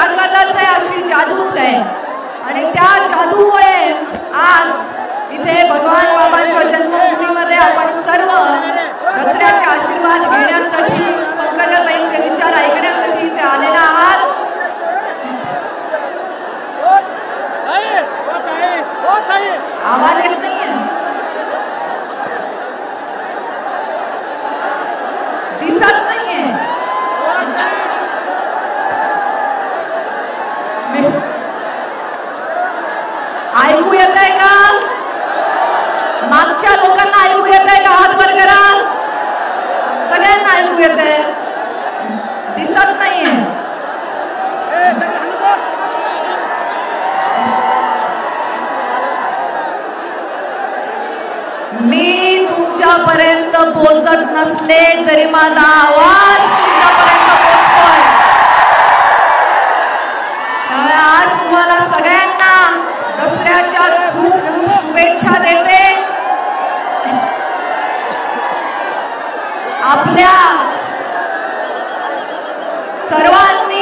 ताकदच आहे, अशी जादूच आहे आणि त्या जादूमुळे आज इथे भगवान बाबांच्या जन्मभूमीमध्ये आपण सर्व दसऱ्याचे आशीर्वाद घेण्यासाठी पंकजाताईंचे विचार ऐकण्यासाठी इथे आलेला आहात। आवाज येत नाहीये, दिसत नाहीये, ऐकू येत आहे का? मागच्या लोकांना ऐकू येत आहे का? हात वर करा, सगळ्यांना ऐकू येत आहे, दिसत नाहीये। मी तुमच्यापर्यंत पोहोचत नसले तरी माझा आवाज तुमच्यापर्यंत पोहोचतोय। त्यामुळे आज तुम्हाला सगळ्यांना दसऱ्याच्या खूप खूप शुभेच्छा देते।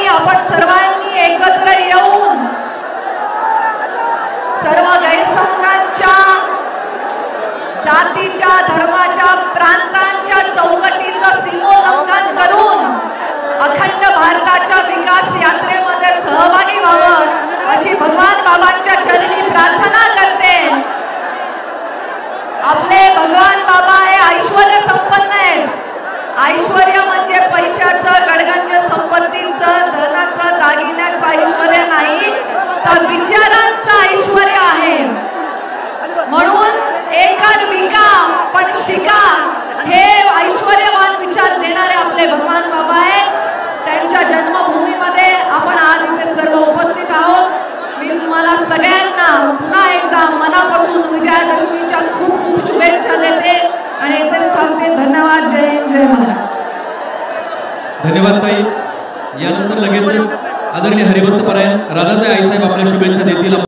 आपण सर्वांनी एकत्र येऊन सर्व गैरसमजांच्या, जातीच्या, धर्माच्या, प्रांतांच्या चौकटीचं सीमोल्लंघन करून अखंड भारताच्या विकास यात्रेमध्ये सहभागी व्हावं अशी भगवान बाबांच्या चरणी प्रार्थना करते। आपले भगवान बाबा हे ऐश्वर्य संपन्न आहेत। ऐश्वर्य म्हणजे पैशाचं, गडगंज संपत्तीचं, धनाचं, दागिन्याचं ऐश्वर्य नाही, तर विचारांचं ऐश्वर्य आहे। म्हणून एकाच विका पण शिका हे ऐश्वर्यवान विचार देणारे आपले भगवान बाबा आहेत। त्यांच्या जन्मभूमीमध्ये आपण आज इथे सर्व उपस्थित आहोत। मी तुम्हाला सगळ्यांना पुन्हा एकदा मनापासून विजयादशमीच्या खूप खूप शुभेच्छा देते आणि इथेच थांबते। धन्यवाद। जय हिंद, जय महाराष्ट्र। धन्यवाद ताई। यानंतर लगेचच आदरणीय हरिभक्त परायण राधाताई आईसाहेब आपल्या शुभेच्छा देतील।